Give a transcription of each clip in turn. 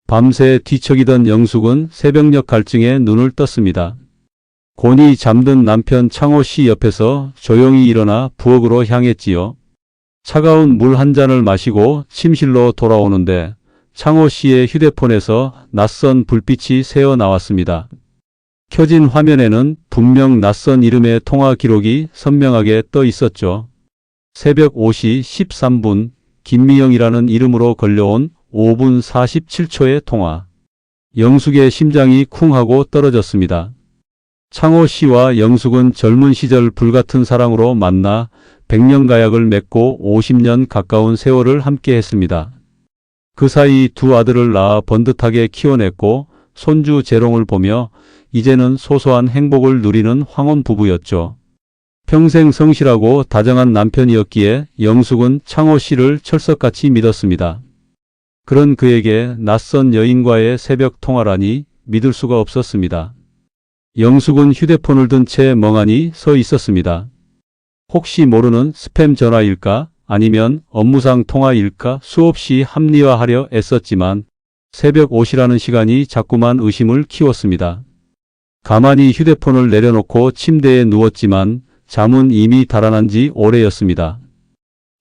밤새 뒤척이던 영숙은 새벽녘 갈증에 눈을 떴습니다. 곤히 잠든 남편 창호 씨 옆에서 조용히 일어나 부엌으로 향했지요. 차가운 물 한 잔을 마시고 침실로 돌아오는데 창호 씨의 휴대폰에서 낯선 불빛이 새어 나왔습니다. 켜진 화면에는 분명 낯선 이름의 통화 기록이 선명하게 떠 있었죠. 새벽 5시 13분 김미영이라는 이름으로 걸려온 5분 47초의 통화. 영숙의 심장이 쿵 하고 떨어졌습니다. 창호 씨와 영숙은 젊은 시절 불같은 사랑으로 만나 백년가약을 맺고 50년 가까운 세월을 함께 했습니다. 그 사이 두 아들을 낳아 번듯하게 키워냈고 손주 재롱을 보며 이제는 소소한 행복을 누리는 황혼 부부였죠. 평생 성실하고 다정한 남편이었기에 영숙은 창호 씨를 철석같이 믿었습니다. 그런 그에게 낯선 여인과의 새벽 통화라니 믿을 수가 없었습니다. 영숙은 휴대폰을 든 채 멍하니 서 있었습니다. 혹시 모르는 스팸 전화일까? 아니면 업무상 통화일까? 수없이 합리화하려 애썼지만 새벽 5시라는 시간이 자꾸만 의심을 키웠습니다. 가만히 휴대폰을 내려놓고 침대에 누웠지만 잠은 이미 달아난 지 오래였습니다.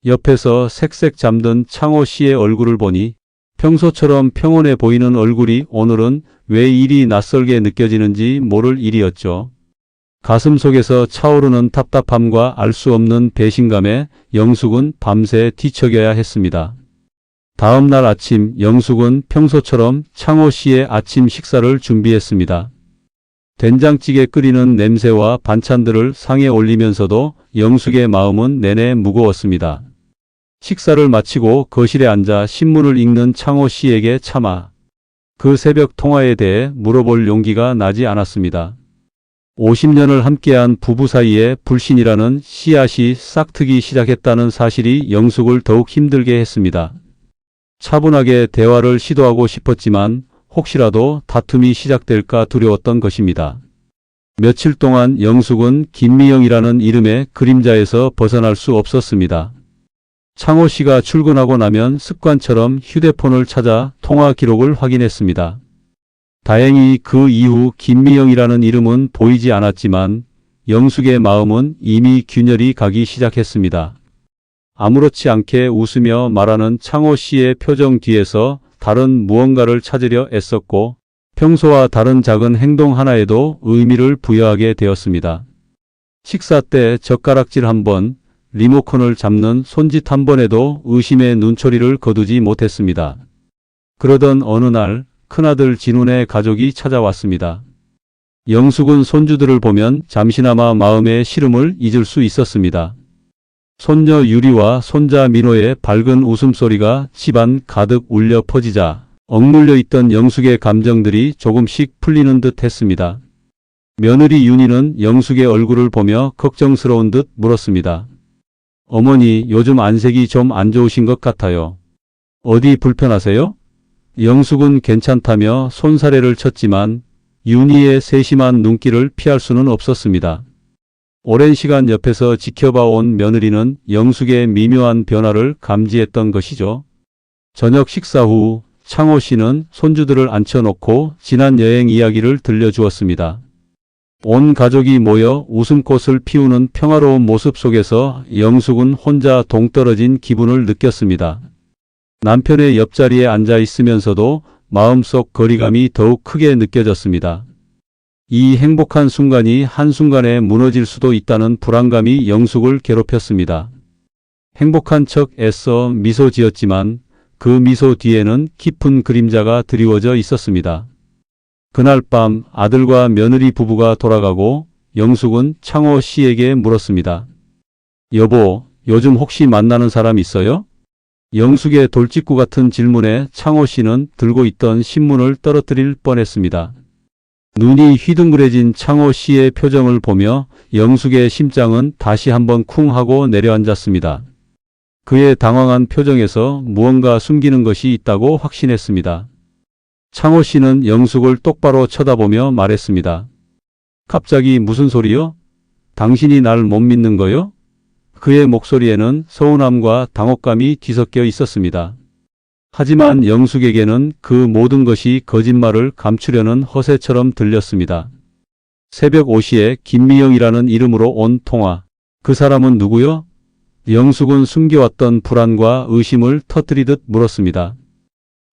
옆에서 색색 잠든 창호 씨의 얼굴을 보니 평소처럼 평온해 보이는 얼굴이 오늘은 왜 이리 낯설게 느껴지는지 모를 일이었죠. 가슴 속에서 차오르는 답답함과 알 수 없는 배신감에 영숙은 밤새 뒤척여야 했습니다. 다음 날 아침 영숙은 평소처럼 창호 씨의 아침 식사를 준비했습니다. 된장찌개 끓이는 냄새와 반찬들을 상에 올리면서도 영숙의 마음은 내내 무거웠습니다. 식사를 마치고 거실에 앉아 신문을 읽는 창호 씨에게 차마 그 새벽 통화에 대해 물어볼 용기가 나지 않았습니다. 50년을 함께한 부부 사이에 불신이라는 씨앗이 싹트기 시작했다는 사실이 영숙을 더욱 힘들게 했습니다. 차분하게 대화를 시도하고 싶었지만 혹시라도 다툼이 시작될까 두려웠던 것입니다. 며칠 동안 영숙은 김미영이라는 이름의 그림자에서 벗어날 수 없었습니다. 창호 씨가 출근하고 나면 습관처럼 휴대폰을 찾아 통화 기록을 확인했습니다. 다행히 그 이후 김미영이라는 이름은 보이지 않았지만 영숙의 마음은 이미 균열이 가기 시작했습니다. 아무렇지 않게 웃으며 말하는 창호 씨의 표정 뒤에서 다른 무언가를 찾으려 애썼고 평소와 다른 작은 행동 하나에도 의미를 부여하게 되었습니다. 식사 때 젓가락질 한 번, 리모컨을 잡는 손짓 한 번에도 의심의 눈초리를 거두지 못했습니다. 그러던 어느 날 큰아들 진훈의 가족이 찾아왔습니다. 영숙은 손주들을 보면 잠시나마 마음의 시름을 잊을 수 있었습니다. 손녀 유리와 손자 민호의 밝은 웃음소리가 집안 가득 울려 퍼지자 억눌려 있던 영숙의 감정들이 조금씩 풀리는 듯 했습니다. 며느리 윤희는 영숙의 얼굴을 보며 걱정스러운 듯 물었습니다. 어머니, 요즘 안색이 좀 안 좋으신 것 같아요. 어디 불편하세요? 영숙은 괜찮다며 손사래를 쳤지만 윤희의 세심한 눈길을 피할 수는 없었습니다. 오랜 시간 옆에서 지켜봐온 며느리는 영숙의 미묘한 변화를 감지했던 것이죠. 저녁 식사 후 창호 씨는 손주들을 앉혀놓고 지난 여행 이야기를 들려주었습니다. 온 가족이 모여 웃음꽃을 피우는 평화로운 모습 속에서 영숙은 혼자 동떨어진 기분을 느꼈습니다. 남편의 옆자리에 앉아 있으면서도 마음속 거리감이 더욱 크게 느껴졌습니다. 이 행복한 순간이 한순간에 무너질 수도 있다는 불안감이 영숙을 괴롭혔습니다. 행복한 척 애써 미소 지었지만 그 미소 뒤에는 깊은 그림자가 드리워져 있었습니다. 그날 밤 아들과 며느리 부부가 돌아가고 영숙은 창호 씨에게 물었습니다. 여보, 요즘 혹시 만나는 사람 있어요? 영숙의 돌직구 같은 질문에 창호 씨는 들고 있던 신문을 떨어뜨릴 뻔했습니다. 눈이 휘둥그레진 창호 씨의 표정을 보며 영숙의 심장은 다시 한번 쿵 하고 내려앉았습니다. 그의 당황한 표정에서 무언가 숨기는 것이 있다고 확신했습니다. 창호 씨는 영숙을 똑바로 쳐다보며 말했습니다. 갑자기 무슨 소리요? 당신이 날 못 믿는 거요? 그의 목소리에는 서운함과 당혹감이 뒤섞여 있었습니다. 하지만 영숙에게는 그 모든 것이 거짓말을 감추려는 허세처럼 들렸습니다. 새벽 5시에 김미영이라는 이름으로 온 통화. 그 사람은 누구요? 영숙은 숨겨왔던 불안과 의심을 터뜨리듯 물었습니다.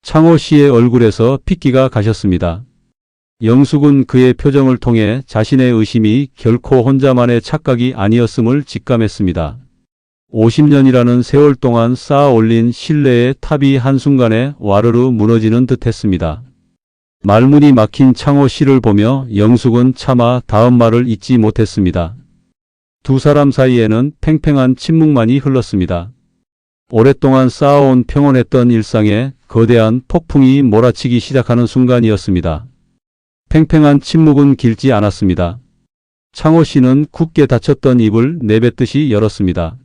창호 씨의 얼굴에서 핏기가 가셨습니다. 영숙은 그의 표정을 통해 자신의 의심이 결코 혼자만의 착각이 아니었음을 직감했습니다. 50년이라는 세월 동안 쌓아 올린 신뢰의 탑이 한순간에 와르르 무너지는 듯 했습니다. 말문이 막힌 창호 씨를 보며 영숙은 차마 다음 말을 잇지 못했습니다. 두 사람 사이에는 팽팽한 침묵만이 흘렀습니다. 오랫동안 쌓아온 평온했던 일상에 거대한 폭풍이 몰아치기 시작하는 순간이었습니다. 팽팽한 침묵은 길지 않았습니다. 창호 씨는 굳게 닫혔던 입을 내뱉듯이 열었습니다.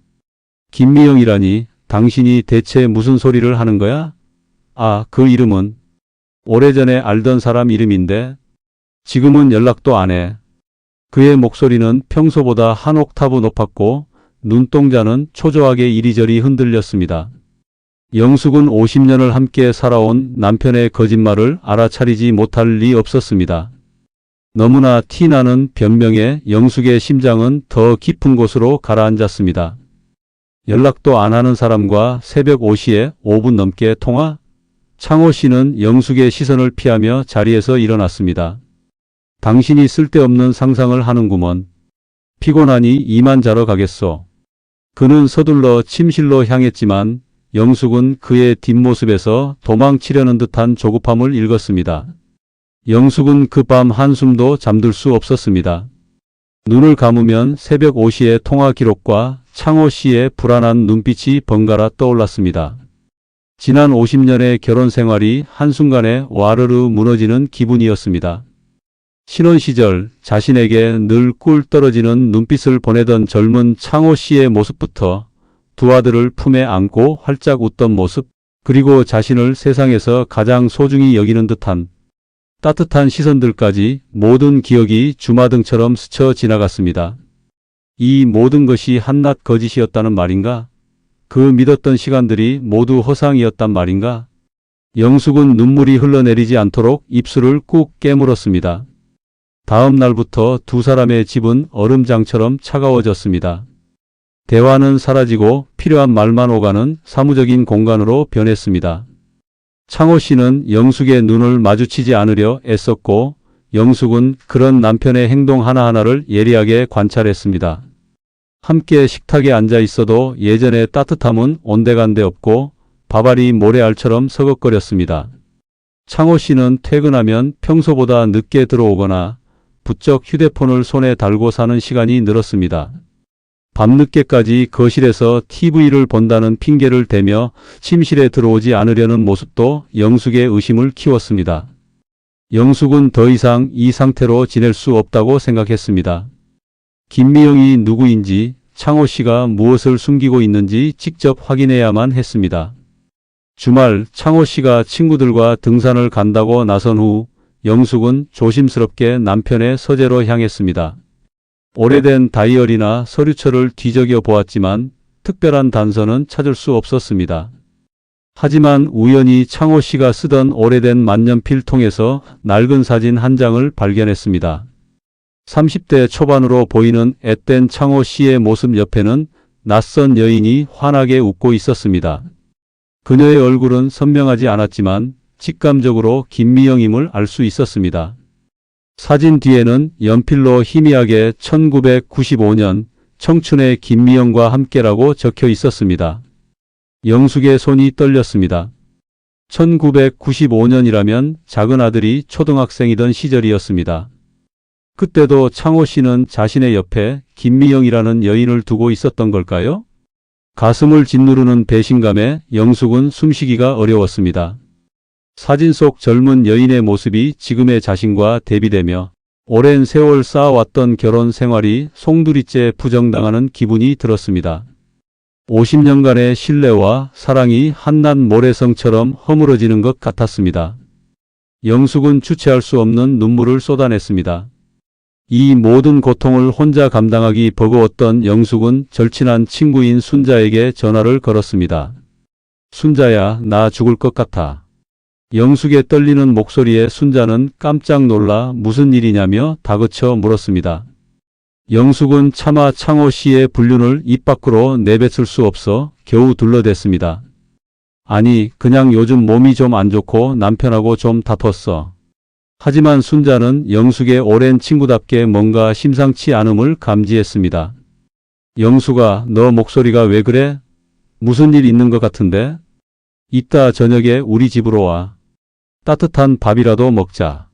김미영이라니, 당신이 대체 무슨 소리를 하는 거야? 아, 그 이름은 오래전에 알던 사람 이름인데 지금은 연락도 안 해. 그의 목소리는 평소보다 한 옥타브 높았고 눈동자는 초조하게 이리저리 흔들렸습니다. 영숙은 50년을 함께 살아온 남편의 거짓말을 알아차리지 못할 리 없었습니다. 너무나 티나는 변명에 영숙의 심장은 더 깊은 곳으로 가라앉았습니다. 연락도 안 하는 사람과 새벽 5시에 5분 넘게 통화? 창호 씨는 영숙의 시선을 피하며 자리에서 일어났습니다. 당신이 쓸데없는 상상을 하는구먼. 피곤하니 이만 자러 가겠소. 그는 서둘러 침실로 향했지만 영숙은 그의 뒷모습에서 도망치려는 듯한 조급함을 읽었습니다. 영숙은 그 밤 한숨도 잠들 수 없었습니다. 눈을 감으면 새벽 5시의 통화 기록과 창호 씨의 불안한 눈빛이 번갈아 떠올랐습니다. 지난 50년의 결혼 생활이 한순간에 와르르 무너지는 기분이었습니다. 신혼 시절 자신에게 늘 꿀 떨어지는 눈빛을 보내던 젊은 창호 씨의 모습부터 두 아들을 품에 안고 활짝 웃던 모습, 그리고 자신을 세상에서 가장 소중히 여기는 듯한 따뜻한 시선들까지 모든 기억이 주마등처럼 스쳐 지나갔습니다. 이 모든 것이 한낱 거짓이었다는 말인가? 그 믿었던 시간들이 모두 허상이었단 말인가? 영숙은 눈물이 흘러내리지 않도록 입술을 꾹 깨물었습니다. 다음 날부터 두 사람의 집은 얼음장처럼 차가워졌습니다. 대화는 사라지고 필요한 말만 오가는 사무적인 공간으로 변했습니다. 창호 씨는 영숙의 눈을 마주치지 않으려 애썼고 영숙은 그런 남편의 행동 하나하나를 예리하게 관찰했습니다. 함께 식탁에 앉아 있어도 예전의 따뜻함은 온데간데 없고 밥알이 모래알처럼 서걱거렸습니다. 창호 씨는 퇴근하면 평소보다 늦게 들어오거나 부쩍 휴대폰을 손에 달고 사는 시간이 늘었습니다. 밤늦게까지 거실에서 TV를 본다는 핑계를 대며 침실에 들어오지 않으려는 모습도 영숙의 의심을 키웠습니다. 영숙은 더 이상 이 상태로 지낼 수 없다고 생각했습니다. 김미영이 누구인지, 창호 씨가 무엇을 숨기고 있는지 직접 확인해야만 했습니다. 주말 창호 씨가 친구들과 등산을 간다고 나선 후 영숙은 조심스럽게 남편의 서재로 향했습니다. 오래된 다이어리나 서류처를 뒤적여 보았지만 특별한 단서는 찾을 수 없었습니다. 하지만 우연히 창호 씨가 쓰던 오래된 만년필 통에서 낡은 사진 한 장을 발견했습니다. 30대 초반으로 보이는 앳된 창호 씨의 모습 옆에는 낯선 여인이 환하게 웃고 있었습니다. 그녀의 얼굴은 선명하지 않았지만 직감적으로 김미영임을 알 수 있었습니다. 사진 뒤에는 연필로 희미하게 1995년 청춘의 김미영과 함께라고 적혀 있었습니다. 영숙의 손이 떨렸습니다. 1995년이라면 작은 아들이 초등학생이던 시절이었습니다. 그때도 창호 씨는 자신의 옆에 김미영이라는 여인을 두고 있었던 걸까요? 가슴을 짓누르는 배신감에 영숙은 숨쉬기가 어려웠습니다. 사진 속 젊은 여인의 모습이 지금의 자신과 대비되며 오랜 세월 쌓아왔던 결혼 생활이 송두리째 부정당하는 기분이 들었습니다. 50년간의 신뢰와 사랑이 한낱 모래성처럼 허물어지는 것 같았습니다. 영숙은 주체할 수 없는 눈물을 쏟아냈습니다. 이 모든 고통을 혼자 감당하기 버거웠던 영숙은 절친한 친구인 순자에게 전화를 걸었습니다. 순자야, 나 죽을 것 같아. 영숙의 떨리는 목소리에 순자는 깜짝 놀라 무슨 일이냐며 다그쳐 물었습니다. 영숙은 차마 창호 씨의 불륜을 입 밖으로 내뱉을 수 없어 겨우 둘러댔습니다. 아니, 그냥 요즘 몸이 좀 안 좋고 남편하고 좀 다퉜어. 하지만 순자는 영숙의 오랜 친구답게 뭔가 심상치 않음을 감지했습니다. 영숙아, 너 목소리가 왜 그래? 무슨 일 있는 것 같은데? 이따 저녁에 우리 집으로 와. 따뜻한 밥이라도 먹자.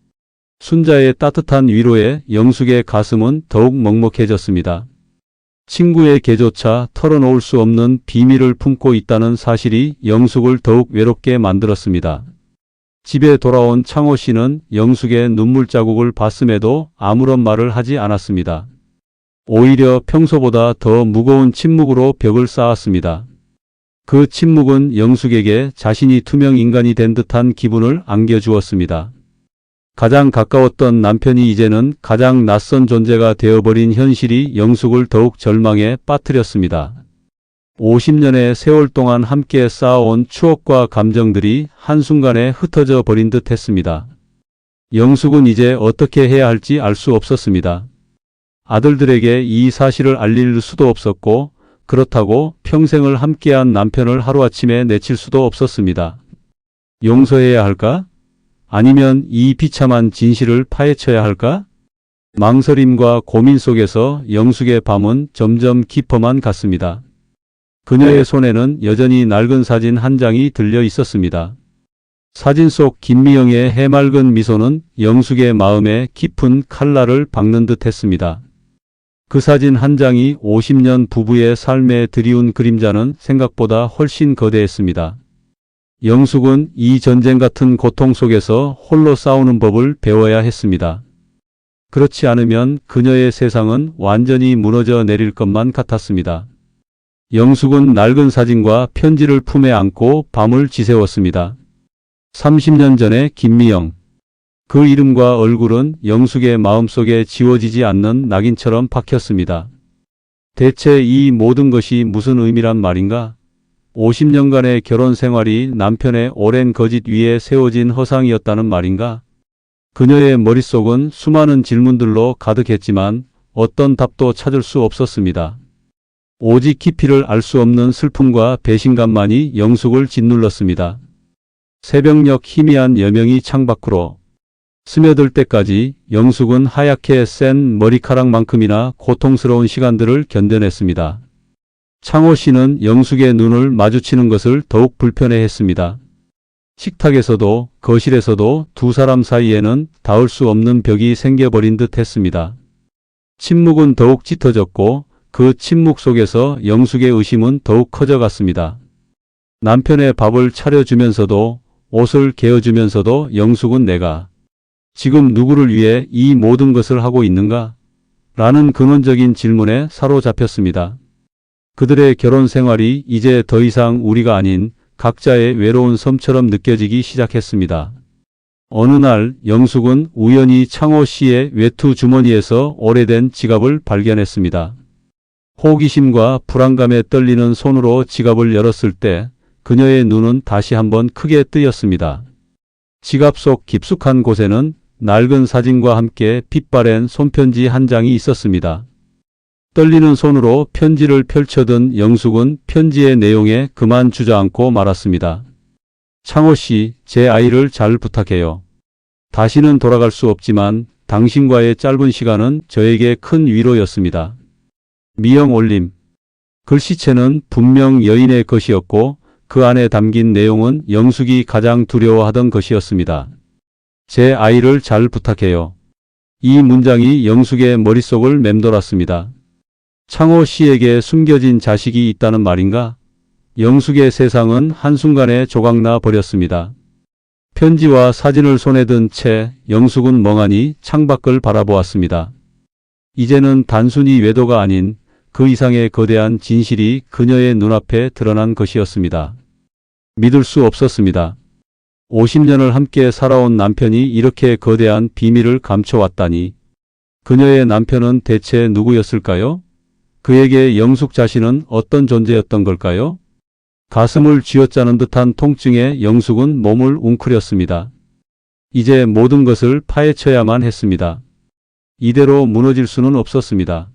순자의 따뜻한 위로에 영숙의 가슴은 더욱 먹먹해졌습니다. 친구에게조차 털어놓을 수 없는 비밀을 품고 있다는 사실이 영숙을 더욱 외롭게 만들었습니다. 집에 돌아온 창호 씨는 영숙의 눈물 자국을 봤음에도 아무런 말을 하지 않았습니다. 오히려 평소보다 더 무거운 침묵으로 벽을 쌓았습니다. 그 침묵은 영숙에게 자신이 투명 인간이 된 듯한 기분을 안겨주었습니다. 가장 가까웠던 남편이 이제는 가장 낯선 존재가 되어버린 현실이 영숙을 더욱 절망에 빠뜨렸습니다. 50년의 세월 동안 함께 쌓아온 추억과 감정들이 한순간에 흩어져 버린 듯 했습니다. 영숙은 이제 어떻게 해야 할지 알 수 없었습니다. 아들들에게 이 사실을 알릴 수도 없었고, 그렇다고 평생을 함께한 남편을 하루아침에 내칠 수도 없었습니다. 용서해야 할까? 아니면 이 비참한 진실을 파헤쳐야 할까? 망설임과 고민 속에서 영숙의 밤은 점점 깊어만 갔습니다. 그녀의 손에는 여전히 낡은 사진 한 장이 들려 있었습니다. 사진 속 김미영의 해맑은 미소는 영숙의 마음에 깊은 칼날을 박는 듯 했습니다. 그 사진 한 장이 50년 부부의 삶에 드리운 그림자는 생각보다 훨씬 거대했습니다. 영숙은 이 전쟁 같은 고통 속에서 홀로 싸우는 법을 배워야 했습니다. 그렇지 않으면 그녀의 세상은 완전히 무너져 내릴 것만 같았습니다. 영숙은 낡은 사진과 편지를 품에 안고 밤을 지새웠습니다. 30년 전의 김미영. 그 이름과 얼굴은 영숙의 마음속에 지워지지 않는 낙인처럼 박혔습니다. 대체 이 모든 것이 무슨 의미란 말인가? 50년간의 결혼 생활이 남편의 오랜 거짓 위에 세워진 허상이었다는 말인가? 그녀의 머릿속은 수많은 질문들로 가득했지만 어떤 답도 찾을 수 없었습니다. 오직 깊이를 알 수 없는 슬픔과 배신감만이 영숙을 짓눌렀습니다. 새벽녘 희미한 여명이 창밖으로 스며들 때까지 영숙은 하얗게 센 머리카락만큼이나 고통스러운 시간들을 견뎌냈습니다. 창호 씨는 영숙의 눈을 마주치는 것을 더욱 불편해했습니다. 식탁에서도 거실에서도 두 사람 사이에는 닿을 수 없는 벽이 생겨버린 듯 했습니다. 침묵은 더욱 짙어졌고 그 침묵 속에서 영숙의 의심은 더욱 커져갔습니다. 남편의 밥을 차려주면서도 옷을 개어주면서도 영숙은 내가 지금 누구를 위해 이 모든 것을 하고 있는가? 라는 근원적인 질문에 사로잡혔습니다. 그들의 결혼 생활이 이제 더 이상 우리가 아닌 각자의 외로운 섬처럼 느껴지기 시작했습니다. 어느 날 영숙은 우연히 창호 씨의 외투 주머니에서 오래된 지갑을 발견했습니다. 호기심과 불안감에 떨리는 손으로 지갑을 열었을 때 그녀의 눈은 다시 한번 크게 뜨였습니다. 지갑 속 깊숙한 곳에는 낡은 사진과 함께 빛바랜 손편지 한 장이 있었습니다. 떨리는 손으로 편지를 펼쳐든 영숙은 편지의 내용에 그만 주저앉고 말았습니다. 창호 씨, 제 아이를 잘 부탁해요. 다시는 돌아갈 수 없지만 당신과의 짧은 시간은 저에게 큰 위로였습니다. 미영 올림. 글씨체는 분명 여인의 것이었고 그 안에 담긴 내용은 영숙이 가장 두려워하던 것이었습니다. 제 아이를 잘 부탁해요. 이 문장이 영숙의 머릿속을 맴돌았습니다. 창호 씨에게 숨겨진 자식이 있다는 말인가? 영숙의 세상은 한순간에 조각나 버렸습니다. 편지와 사진을 손에 든 채 영숙은 멍하니 창밖을 바라보았습니다. 이제는 단순히 외도가 아닌 그 이상의 거대한 진실이 그녀의 눈앞에 드러난 것이었습니다. 믿을 수 없었습니다. 50년을 함께 살아온 남편이 이렇게 거대한 비밀을 감춰왔다니. 그녀의 남편은 대체 누구였을까요? 그에게 영숙 자신은 어떤 존재였던 걸까요? 가슴을 쥐어짜는 듯한 통증에 영숙은 몸을 웅크렸습니다. 이제 모든 것을 파헤쳐야만 했습니다. 이대로 무너질 수는 없었습니다.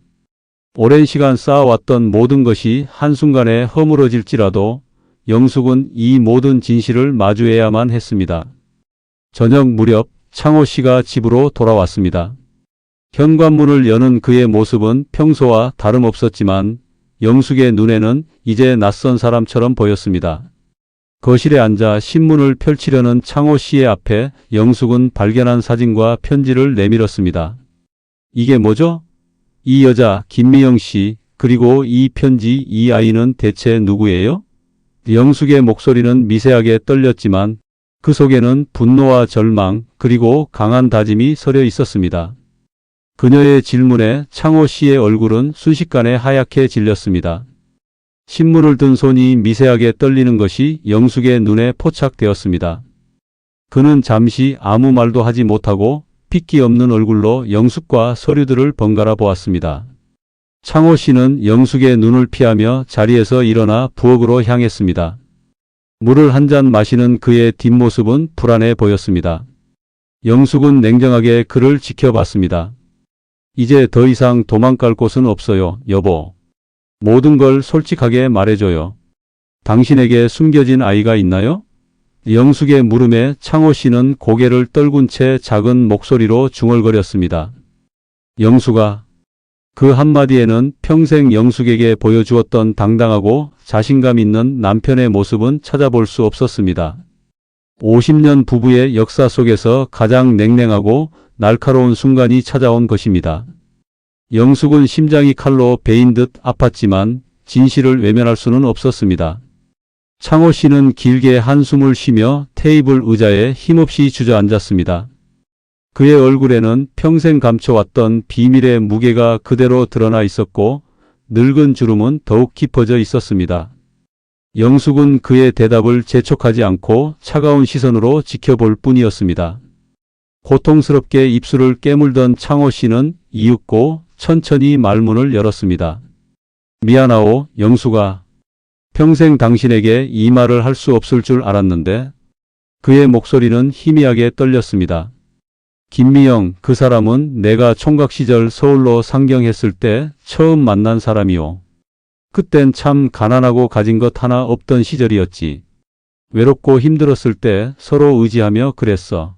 오랜 시간 쌓아왔던 모든 것이 한순간에 허물어질지라도 영숙은 이 모든 진실을 마주해야만 했습니다. 저녁 무렵 창호 씨가 집으로 돌아왔습니다. 현관문을 여는 그의 모습은 평소와 다름없었지만 영숙의 눈에는 이제 낯선 사람처럼 보였습니다. 거실에 앉아 신문을 펼치려는 창호 씨의 앞에 영숙은 발견한 사진과 편지를 내밀었습니다. 이게 뭐죠? 이 여자 김미영 씨, 그리고 이 편지, 이 아이는 대체 누구예요? 영숙의 목소리는 미세하게 떨렸지만 그 속에는 분노와 절망 그리고 강한 다짐이 서려 있었습니다. 그녀의 질문에 창호 씨의 얼굴은 순식간에 하얗게 질렸습니다. 신문을 든 손이 미세하게 떨리는 것이 영숙의 눈에 포착되었습니다. 그는 잠시 아무 말도 하지 못하고 핏기 없는 얼굴로 영숙과 서류들을 번갈아 보았습니다. 창호 씨는 영숙의 눈을 피하며 자리에서 일어나 부엌으로 향했습니다. 물을 한 잔 마시는 그의 뒷모습은 불안해 보였습니다. 영숙은 냉정하게 그를 지켜봤습니다. 이제 더 이상 도망갈 곳은 없어요, 여보. 모든 걸 솔직하게 말해줘요. 당신에게 숨겨진 아이가 있나요? 영숙의 물음에 창호 씨는 고개를 떨군 채 작은 목소리로 중얼거렸습니다. 영숙아. 그 한마디에는 평생 영숙에게 보여주었던 당당하고 자신감 있는 남편의 모습은 찾아볼 수 없었습니다. 50년 부부의 역사 속에서 가장 냉랭하고 날카로운 순간이 찾아온 것입니다. 영숙은 심장이 칼로 베인 듯 아팠지만 진실을 외면할 수는 없었습니다. 창호 씨는 길게 한숨을 쉬며 테이블 의자에 힘없이 주저앉았습니다. 그의 얼굴에는 평생 감춰왔던 비밀의 무게가 그대로 드러나 있었고 늙은 주름은 더욱 깊어져 있었습니다. 영숙은 그의 대답을 재촉하지 않고 차가운 시선으로 지켜볼 뿐이었습니다. 고통스럽게 입술을 깨물던 창호 씨는 이윽고 천천히 말문을 열었습니다. 미안하오, 영숙아. 평생 당신에게 이 말을 할 수 없을 줄 알았는데. 그의 목소리는 희미하게 떨렸습니다. 김미영, 그 사람은 내가 총각 시절 서울로 상경했을 때 처음 만난 사람이오. 그땐 참 가난하고 가진 것 하나 없던 시절이었지. 외롭고 힘들었을 때 서로 의지하며 그랬어.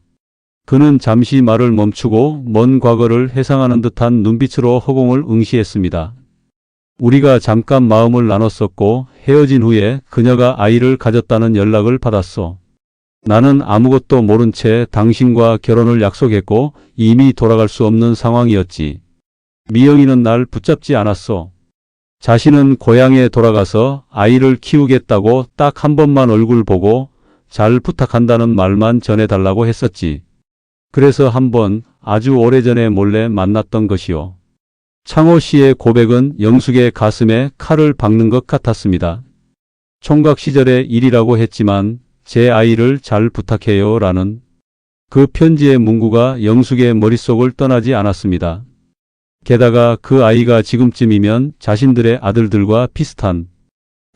그는 잠시 말을 멈추고 먼 과거를 회상하는 듯한 눈빛으로 허공을 응시했습니다. 우리가 잠깐 마음을 나눴었고 헤어진 후에 그녀가 아이를 가졌다는 연락을 받았소. 나는 아무것도 모른 채 당신과 결혼을 약속했고 이미 돌아갈 수 없는 상황이었지. 미영이는 날 붙잡지 않았소. 자신은 고향에 돌아가서 아이를 키우겠다고 딱 한 번만 얼굴 보고 잘 부탁한다는 말만 전해달라고 했었지. 그래서 한 번 아주 오래전에 몰래 만났던 것이요. 창호 씨의 고백은 영숙의 가슴에 칼을 박는 것 같았습니다. 총각 시절의 일이라고 했지만 제 아이를 잘 부탁해요 라는 그 편지의 문구가 영숙의 머릿속을 떠나지 않았습니다. 게다가 그 아이가 지금쯤이면 자신들의 아들들과 비슷한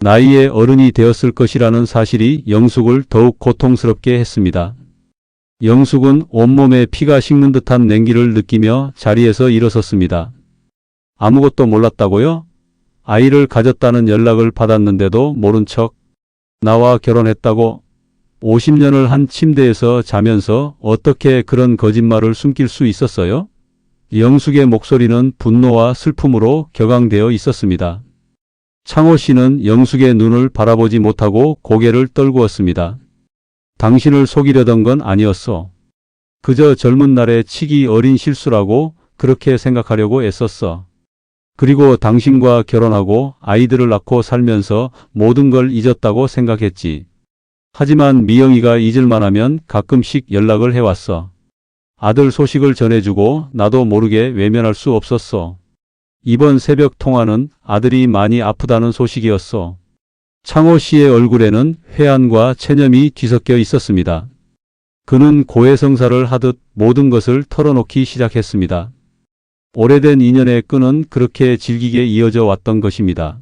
나이의 어른이 되었을 것이라는 사실이 영숙을 더욱 고통스럽게 했습니다. 영숙은 온몸에 피가 식는 듯한 냉기를 느끼며 자리에서 일어섰습니다. 아무것도 몰랐다고요? 아이를 가졌다는 연락을 받았는데도 모른 척 나와 결혼했다고 50년을 한 침대에서 자면서 어떻게 그런 거짓말을 숨길 수 있었어요? 영숙의 목소리는 분노와 슬픔으로 격앙되어 있었습니다. 창호 씨는 영숙의 눈을 바라보지 못하고 고개를 떨구었습니다. 당신을 속이려던 건 아니었어. 그저 젊은 날의 치기 어린 실수라고 그렇게 생각하려고 애썼어. 그리고 당신과 결혼하고 아이들을 낳고 살면서 모든 걸 잊었다고 생각했지. 하지만 미영이가 잊을만 하면 가끔씩 연락을 해왔어. 아들 소식을 전해주고 나도 모르게 외면할 수 없었어. 이번 새벽 통화는 아들이 많이 아프다는 소식이었어. 창호 씨의 얼굴에는 회한과 체념이 뒤섞여 있었습니다. 그는 고해성사를 하듯 모든 것을 털어놓기 시작했습니다. 오래된 인연의 끈은 그렇게 질기게 이어져 왔던 것입니다.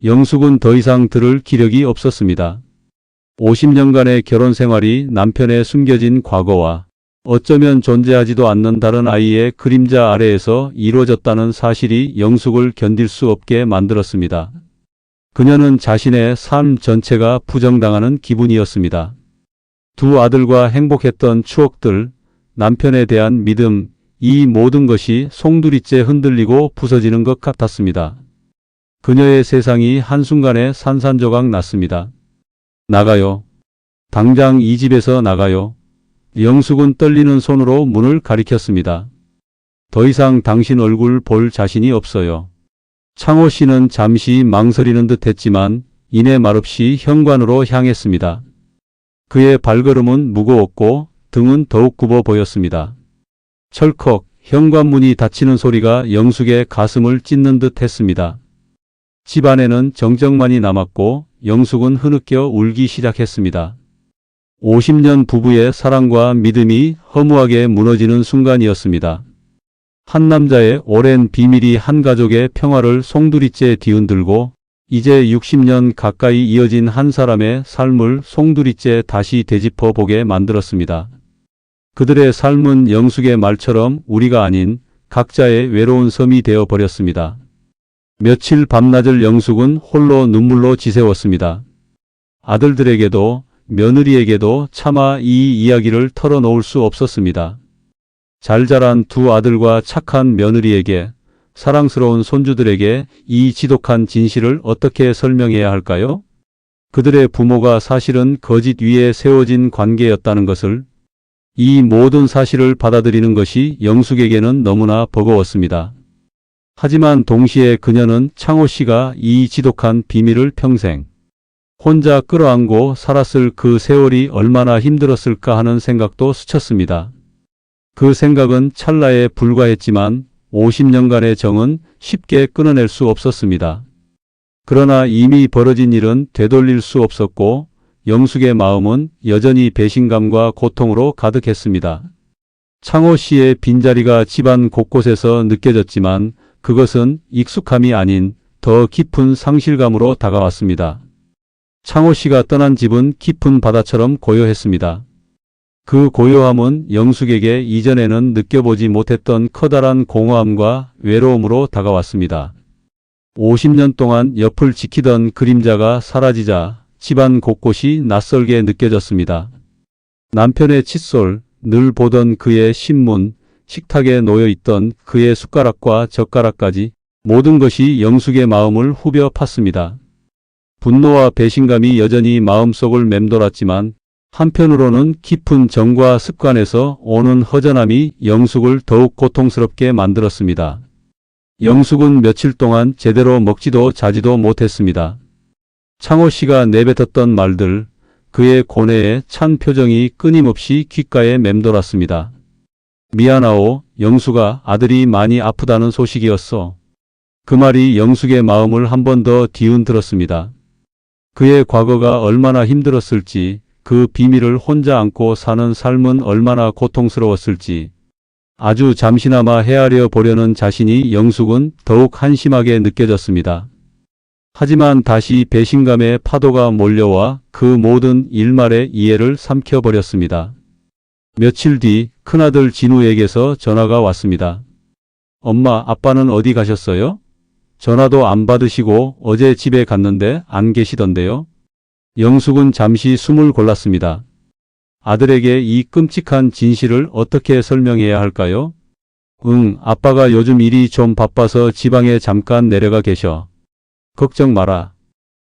영숙은 더 이상 들을 기력이 없었습니다. 50년간의 결혼 생활이 남편의 숨겨진 과거와 어쩌면 존재하지도 않는 다른 아이의 그림자 아래에서 이루어졌다는 사실이 영숙을 견딜 수 없게 만들었습니다. 그녀는 자신의 삶 전체가 부정당하는 기분이었습니다. 두 아들과 행복했던 추억들, 남편에 대한 믿음, 이 모든 것이 송두리째 흔들리고 부서지는 것 같았습니다. 그녀의 세상이 한순간에 산산조각 났습니다. 나가요. 당장 이 집에서 나가요. 영숙은 떨리는 손으로 문을 가리켰습니다. 더 이상 당신 얼굴 볼 자신이 없어요. 창호 씨는 잠시 망설이는 듯 했지만 이내 말없이 현관으로 향했습니다. 그의 발걸음은 무거웠고 등은 더욱 굽어 보였습니다. 철컥 현관문이 닫히는 소리가 영숙의 가슴을 찢는 듯 했습니다. 집 안에는 정적만이 남았고 영숙은 흐느껴 울기 시작했습니다. 50년 부부의 사랑과 믿음이 허무하게 무너지는 순간이었습니다. 한 남자의 오랜 비밀이 한 가족의 평화를 송두리째 뒤흔들고 이제 60년 가까이 이어진 한 사람의 삶을 송두리째 다시 되짚어 보게 만들었습니다. 그들의 삶은 영숙의 말처럼 우리가 아닌 각자의 외로운 섬이 되어 버렸습니다. 며칠 밤낮을 영숙은 홀로 눈물로 지새웠습니다. 아들들에게도 며느리에게도 차마 이 이야기를 털어놓을 수 없었습니다. 잘 자란 두 아들과 착한 며느리에게, 사랑스러운 손주들에게 이 지독한 진실을 어떻게 설명해야 할까요? 그들의 부모가 사실은 거짓 위에 세워진 관계였다는 것을, 이 모든 사실을 받아들이는 것이 영숙에게는 너무나 버거웠습니다. 하지만 동시에 그녀는 창호 씨가 이 지독한 비밀을 평생 혼자 끌어안고 살았을 그 세월이 얼마나 힘들었을까 하는 생각도 스쳤습니다. 그 생각은 찰나에 불과했지만 50년간의 정은 쉽게 끊어낼 수 없었습니다. 그러나 이미 벌어진 일은 되돌릴 수 없었고 영숙의 마음은 여전히 배신감과 고통으로 가득했습니다. 창호 씨의 빈자리가 집안 곳곳에서 느껴졌지만 그것은 익숙함이 아닌 더 깊은 상실감으로 다가왔습니다. 창호 씨가 떠난 집은 깊은 바다처럼 고요했습니다. 그 고요함은 영숙에게 이전에는 느껴보지 못했던 커다란 공허함과 외로움으로 다가왔습니다. 50년 동안 옆을 지키던 그림자가 사라지자 집안 곳곳이 낯설게 느껴졌습니다. 남편의 칫솔, 늘 보던 그의 신문, 식탁에 놓여있던 그의 숟가락과 젓가락까지 모든 것이 영숙의 마음을 후벼 팠습니다. 분노와 배신감이 여전히 마음속을 맴돌았지만 한편으로는 깊은 정과 습관에서 오는 허전함이 영숙을 더욱 고통스럽게 만들었습니다. 영숙은 며칠 동안 제대로 먹지도 자지도 못했습니다. 창호 씨가 내뱉었던 말들, 그의 고뇌에 찬 표정이 끊임없이 귓가에 맴돌았습니다. 미안하오, 영숙아, 아들이 많이 아프다는 소식이었어. 그 말이 영숙의 마음을 한 번 더 뒤흔들었습니다. 그의 과거가 얼마나 힘들었을지, 그 비밀을 혼자 안고 사는 삶은 얼마나 고통스러웠을지, 아주 잠시나마 헤아려 보려는 자신이 영숙은 더욱 한심하게 느껴졌습니다. 하지만 다시 배신감의 파도가 몰려와 그 모든 일말의 이해를 삼켜버렸습니다. 며칠 뒤 큰아들 진우에게서 전화가 왔습니다. 엄마, 아빠는 어디 가셨어요? 전화도 안 받으시고 어제 집에 갔는데 안 계시던데요? 영숙은 잠시 숨을 골랐습니다. 아들에게 이 끔찍한 진실을 어떻게 설명해야 할까요? 아빠가 요즘 일이 좀 바빠서 지방에 잠깐 내려가 계셔. 걱정 마라.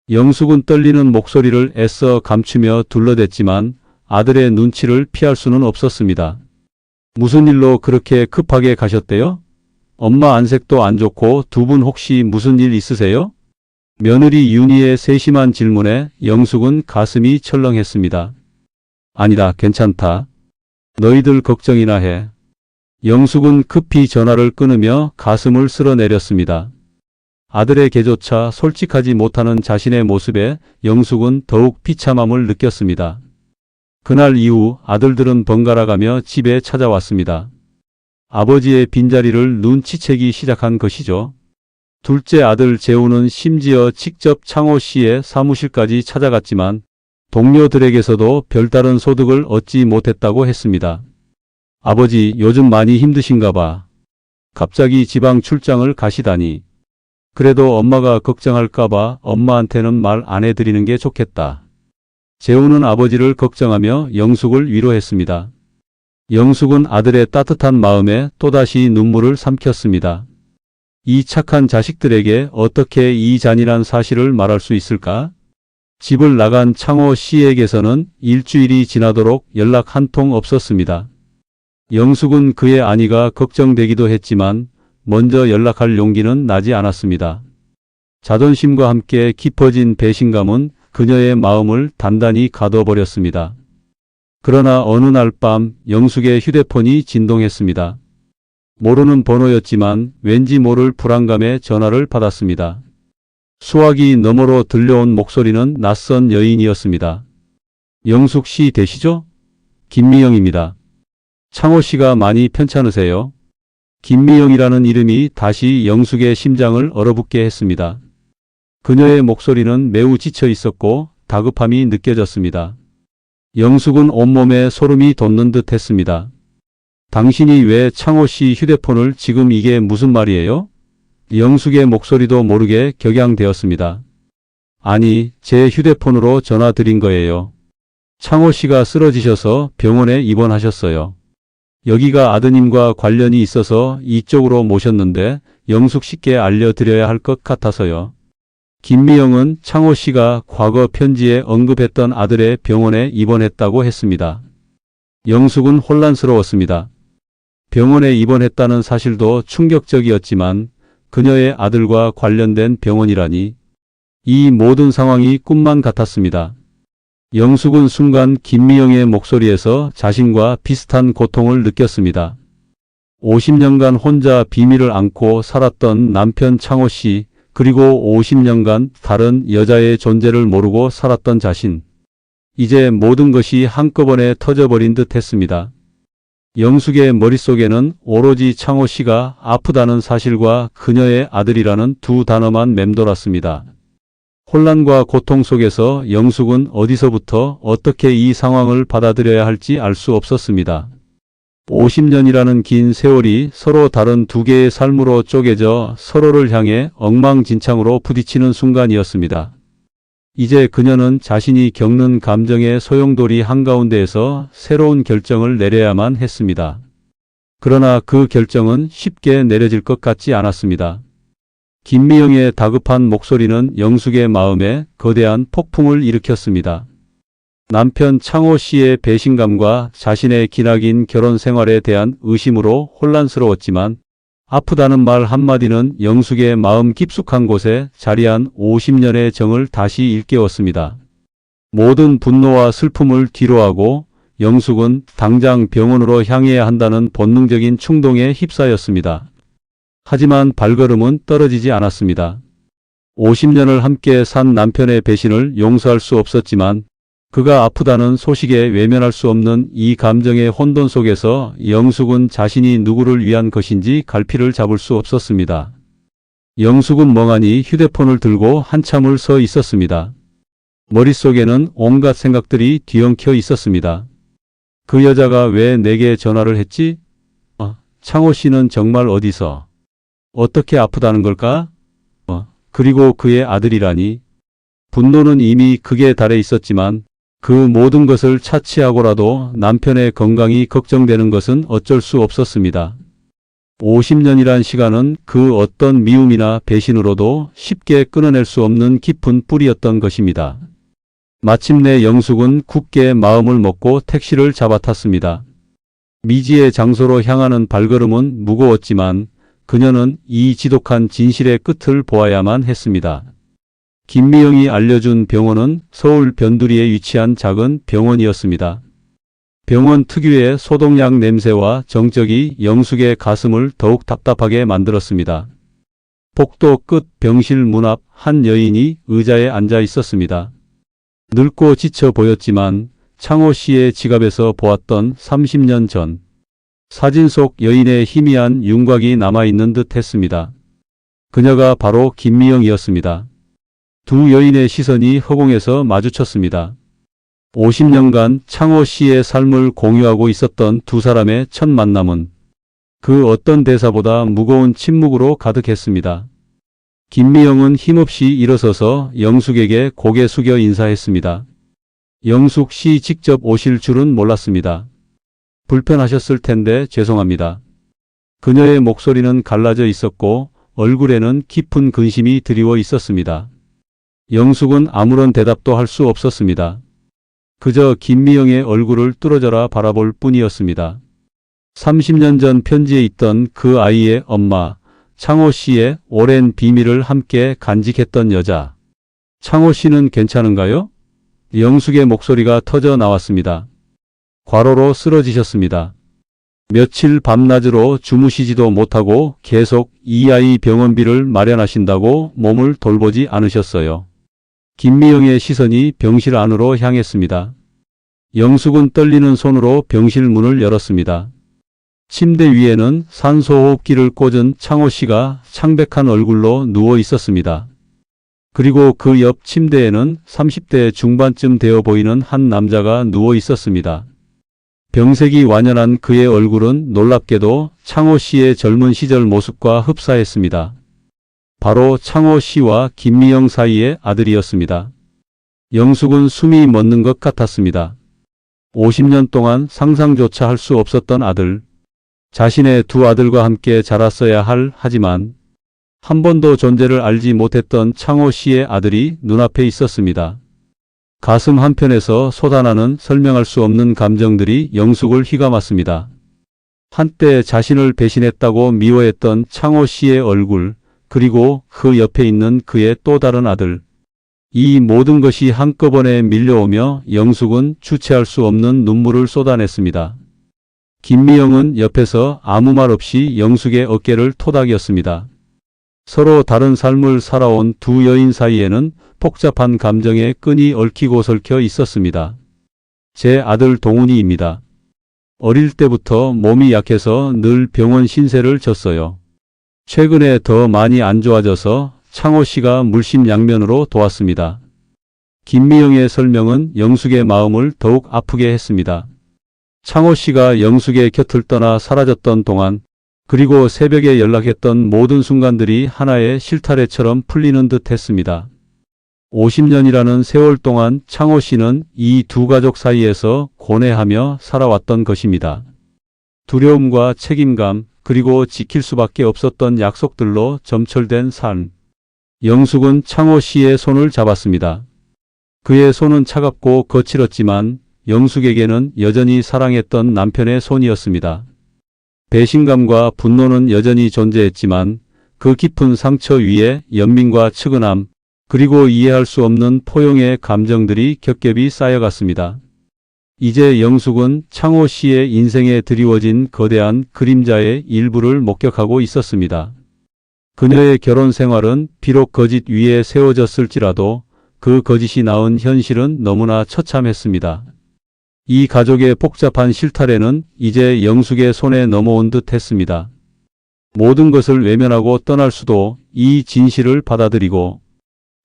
영숙은 떨리는 목소리를 애써 감추며 둘러댔지만 아들의 눈치를 피할 수는 없었습니다. 무슨 일로 그렇게 급하게 가셨대요? 엄마 안색도 안 좋고 두 분 혹시 무슨 일 있으세요? 며느리 윤희의 세심한 질문에 영숙은 가슴이 철렁했습니다. 아니다, 괜찮다. 너희들 걱정이나 해. 영숙은 급히 전화를 끊으며 가슴을 쓸어내렸습니다. 아들의 개조차 솔직하지 못하는 자신의 모습에 영숙은 더욱 비참함을 느꼈습니다. 그날 이후 아들들은 번갈아가며 집에 찾아왔습니다. 아버지의 빈자리를 눈치채기 시작한 것이죠. 둘째 아들 재우는 심지어 직접 창호 씨의 사무실까지 찾아갔지만 동료들에게서도 별다른 소득을 얻지 못했다고 했습니다. 아버지, 요즘 많이 힘드신가 봐. 갑자기 지방 출장을 가시다니. 그래도 엄마가 걱정할까 봐 엄마한테는 말 안 해드리는 게 좋겠다. 재우는 아버지를 걱정하며 영숙을 위로했습니다. 영숙은 아들의 따뜻한 마음에 또다시 눈물을 삼켰습니다. 이 착한 자식들에게 어떻게 이 잔인한 사실을 말할 수 있을까? 집을 나간 창호 씨에게서는 일주일이 지나도록 연락 한 통 없었습니다. 영숙은 그의 안위가 걱정되기도 했지만 먼저 연락할 용기는 나지 않았습니다. 자존심과 함께 깊어진 배신감은 그녀의 마음을 단단히 가둬버렸습니다. 그러나 어느 날 밤 영숙의 휴대폰이 진동했습니다. 모르는 번호였지만 왠지 모를 불안감에 전화를 받았습니다. 수화기 너머로 들려온 목소리는 낯선 여인이었습니다. 영숙 씨 되시죠? 김미영입니다. 창호 씨가 많이 편찮으세요? 김미영이라는 이름이 다시 영숙의 심장을 얼어붙게 했습니다. 그녀의 목소리는 매우 지쳐 있었고 다급함이 느껴졌습니다. 영숙은 온몸에 소름이 돋는 듯 했습니다. 당신이 왜 창호 씨 휴대폰을 지금 이게 무슨 말이에요? 영숙의 목소리도 모르게 격양되었습니다. 아니, 제 휴대폰으로 전화 드린 거예요. 창호 씨가 쓰러지셔서 병원에 입원하셨어요. 여기가 아드님과 관련이 있어서 이쪽으로 모셨는데 영숙 씨께 알려드려야 할 것 같아서요. 김미영은 창호 씨가 과거 편지에 언급했던 아들의 병원에 입원했다고 했습니다. 영숙은 혼란스러웠습니다. 병원에 입원했다는 사실도 충격적이었지만 그녀의 아들과 관련된 병원이라니 이 모든 상황이 꿈만 같았습니다. 영숙은 순간 김미영의 목소리에서 자신과 비슷한 고통을 느꼈습니다. 50년간 혼자 비밀을 안고 살았던 남편 창호 씨, 그리고 50년간 다른 여자의 존재를 모르고 살았던 자신. 이제 모든 것이 한꺼번에 터져버린 듯 했습니다. 영숙의 머릿속에는 오로지 창호 씨가 아프다는 사실과 그녀의 아들이라는 두 단어만 맴돌았습니다. 혼란과 고통 속에서 영숙은 어디서부터 어떻게 이 상황을 받아들여야 할지 알 수 없었습니다. 50년이라는 긴 세월이 서로 다른 두 개의 삶으로 쪼개져 서로를 향해 엉망진창으로 부딪히는 순간이었습니다. 이제 그녀는 자신이 겪는 감정의 소용돌이 한가운데에서 새로운 결정을 내려야만 했습니다. 그러나 그 결정은 쉽게 내려질 것 같지 않았습니다. 김미영의 다급한 목소리는 영숙의 마음에 거대한 폭풍을 일으켰습니다. 남편 창호 씨의 배신감과 자신의 기나긴 결혼 생활에 대한 의심으로 혼란스러웠지만 아프다는 말 한마디는 영숙의 마음 깊숙한 곳에 자리한 50년의 정을 다시 일깨웠습니다. 모든 분노와 슬픔을 뒤로하고 영숙은 당장 병원으로 향해야 한다는 본능적인 충동에 휩싸였습니다. 하지만 발걸음은 떨어지지 않았습니다. 50년을 함께 산 남편의 배신을 용서할 수 없었지만 그가 아프다는 소식에 외면할 수 없는 이 감정의 혼돈 속에서 영숙은 자신이 누구를 위한 것인지 갈피를 잡을 수 없었습니다. 영숙은 멍하니 휴대폰을 들고 한참을 서 있었습니다. 머릿속에는 온갖 생각들이 뒤엉켜 있었습니다. 그 여자가 왜 내게 전화를 했지? 창호 씨는 정말 어디서? 어떻게 아프다는 걸까? 그리고 그의 아들이라니. 분노는 이미 극에 달해 있었지만 그 모든 것을 차치하고라도 남편의 건강이 걱정되는 것은 어쩔 수 없었습니다. 50년이란 시간은 그 어떤 미움이나 배신으로도 쉽게 끊어낼 수 없는 깊은 뿌리였던 것입니다. 마침내 영숙은 굳게 마음을 먹고 택시를 잡아탔습니다. 미지의 장소로 향하는 발걸음은 무거웠지만 그녀는 이 지독한 진실의 끝을 보아야만 했습니다. 김미영이 알려준 병원은 서울 변두리에 위치한 작은 병원이었습니다. 병원 특유의 소독약 냄새와 정적이 영숙의 가슴을 더욱 답답하게 만들었습니다. 복도 끝 병실 문 앞 한 여인이 의자에 앉아 있었습니다. 늙고 지쳐 보였지만 창호 씨의 지갑에서 보았던 30년 전 사진 속 여인의 희미한 윤곽이 남아있는 듯 했습니다. 그녀가 바로 김미영이었습니다. 두 여인의 시선이 허공에서 마주쳤습니다. 50년간 창호 씨의 삶을 공유하고 있었던 두 사람의 첫 만남은 그 어떤 대사보다 무거운 침묵으로 가득했습니다. 김미영은 힘없이 일어서서 영숙에게 고개 숙여 인사했습니다. 영숙 씨 직접 오실 줄은 몰랐습니다. 불편하셨을 텐데 죄송합니다. 그녀의 목소리는 갈라져 있었고 얼굴에는 깊은 근심이 드리워 있었습니다. 영숙은 아무런 대답도 할 수 없었습니다. 그저 김미영의 얼굴을 뚫어져라 바라볼 뿐이었습니다. 30년 전 편지에 있던 그 아이의 엄마, 창호 씨의 오랜 비밀을 함께 간직했던 여자. 창호 씨는 괜찮은가요? 영숙의 목소리가 터져 나왔습니다. 과로로 쓰러지셨습니다. 며칠 밤낮으로 주무시지도 못하고 계속 이 아이 병원비를 마련하신다고 몸을 돌보지 않으셨어요. 김미영의 시선이 병실 안으로 향했습니다. 영숙은 떨리는 손으로 병실 문을 열었습니다. 침대 위에는 산소호흡기를 꽂은 창호 씨가 창백한 얼굴로 누워 있었습니다. 그리고 그 옆 침대에는 30대 중반쯤 되어 보이는 한 남자가 누워 있었습니다. 병색이 완연한 그의 얼굴은 놀랍게도 창호 씨의 젊은 시절 모습과 흡사했습니다. 바로 창호 씨와 김미영 사이의 아들이었습니다. 영숙은 숨이 멎는 것 같았습니다. 50년 동안 상상조차 할 수 없었던 아들. 자신의 두 아들과 함께 자랐어야 하지만 한 번도 존재를 알지 못했던 창호 씨의 아들이 눈앞에 있었습니다. 가슴 한편에서 솟아나는 설명할 수 없는 감정들이 영숙을 휘감았습니다. 한때 자신을 배신했다고 미워했던 창호 씨의 얼굴, 그리고 그 옆에 있는 그의 또 다른 아들. 이 모든 것이 한꺼번에 밀려오며 영숙은 주체할 수 없는 눈물을 쏟아냈습니다. 김미영은 옆에서 아무 말 없이 영숙의 어깨를 토닥였습니다. 서로 다른 삶을 살아온 두 여인 사이에는 복잡한 감정의 끈이 얽히고 설켜 있었습니다. 제 아들 동훈이입니다. 어릴 때부터 몸이 약해서 늘 병원 신세를 졌어요. 최근에 더 많이 안 좋아져서 창호 씨가 물심양면으로 도왔습니다. 김미영의 설명은 영숙의 마음을 더욱 아프게 했습니다. 창호 씨가 영숙의 곁을 떠나 사라졌던 동안, 그리고 새벽에 연락했던 모든 순간들이 하나의 실타래처럼 풀리는 듯 했습니다. 50년이라는 세월 동안 창호 씨는 이 두 가족 사이에서 고뇌하며 살아왔던 것입니다. 두려움과 책임감, 그리고 지킬 수밖에 없었던 약속들로 점철된 삶. 영숙은 창호 씨의 손을 잡았습니다. 그의 손은 차갑고 거칠었지만 영숙에게는 여전히 사랑했던 남편의 손이었습니다. 배신감과 분노는 여전히 존재했지만 그 깊은 상처 위에 연민과 측은함, 그리고 이해할 수 없는 포용의 감정들이 겹겹이 쌓여갔습니다. 이제 영숙은 창호 씨의 인생에 드리워진 거대한 그림자의 일부를 목격하고 있었습니다. 그녀의 결혼 생활은 비록 거짓 위에 세워졌을지라도 그 거짓이 낳은 현실은 너무나 처참했습니다. 이 가족의 복잡한 실타래는 이제 영숙의 손에 넘어온 듯 했습니다. 모든 것을 외면하고 떠날 수도, 이 진실을 받아들이고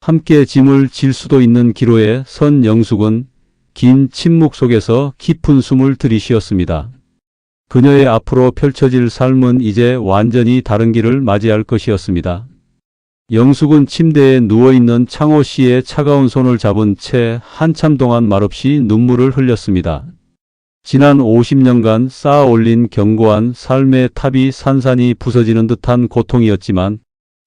함께 짐을 질 수도 있는 기로에 선 영숙은 긴 침묵 속에서 깊은 숨을 들이쉬었습니다. 그녀의 앞으로 펼쳐질 삶은 이제 완전히 다른 길을 맞이할 것이었습니다. 영숙은 침대에 누워있는 창호 씨의 차가운 손을 잡은 채 한참 동안 말없이 눈물을 흘렸습니다. 지난 50년간 쌓아 올린 견고한 삶의 탑이 산산이 부서지는 듯한 고통이었지만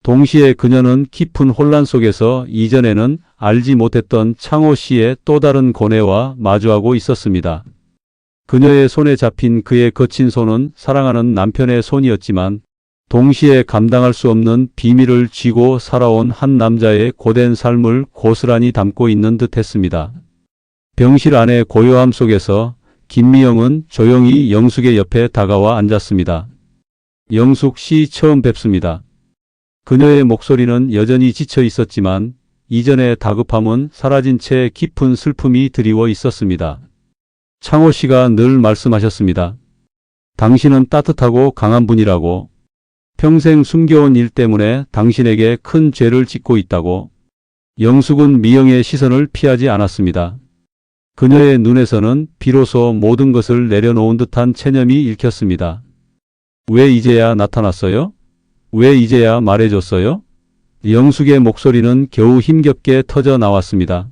동시에 그녀는 깊은 혼란 속에서 이전에는 알지 못했던 창호 씨의 또 다른 고뇌와 마주하고 있었습니다. 그녀의 손에 잡힌 그의 거친 손은 사랑하는 남편의 손이었지만 동시에 감당할 수 없는 비밀을 쥐고 살아온 한 남자의 고된 삶을 고스란히 담고 있는 듯 했습니다. 병실 안의 고요함 속에서 김미영은 조용히 영숙의 옆에 다가와 앉았습니다. 영숙 씨 처음 뵙습니다. 그녀의 목소리는 여전히 지쳐 있었지만 이전의 다급함은 사라진 채 깊은 슬픔이 드리워 있었습니다. 창호 씨가 늘 말씀하셨습니다. 당신은 따뜻하고 강한 분이라고. 평생 숨겨온 일 때문에 당신에게 큰 죄를 짓고 있다고. 영숙은 미영의 시선을 피하지 않았습니다. 그녀의 눈에서는 비로소 모든 것을 내려놓은 듯한 체념이 읽혔습니다. 왜 이제야 나타났어요? 왜 이제야 말해줬어요? 영숙의 목소리는 겨우 힘겹게 터져 나왔습니다.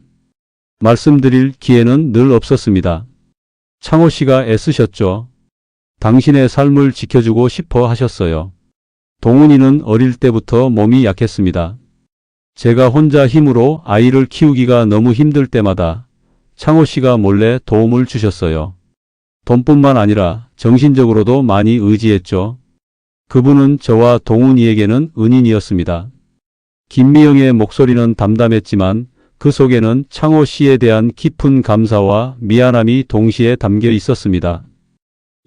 말씀드릴 기회는 늘 없었습니다. 창호 씨가 애쓰셨죠. 당신의 삶을 지켜주고 싶어 하셨어요. 동훈이는 어릴 때부터 몸이 약했습니다. 제가 혼자 힘으로 아이를 키우기가 너무 힘들 때마다 창호 씨가 몰래 도움을 주셨어요. 돈뿐만 아니라 정신적으로도 많이 의지했죠. 그분은 저와 동훈이에게는 은인이었습니다. 김미영의 목소리는 담담했지만 그 속에는 창호 씨에 대한 깊은 감사와 미안함이 동시에 담겨 있었습니다.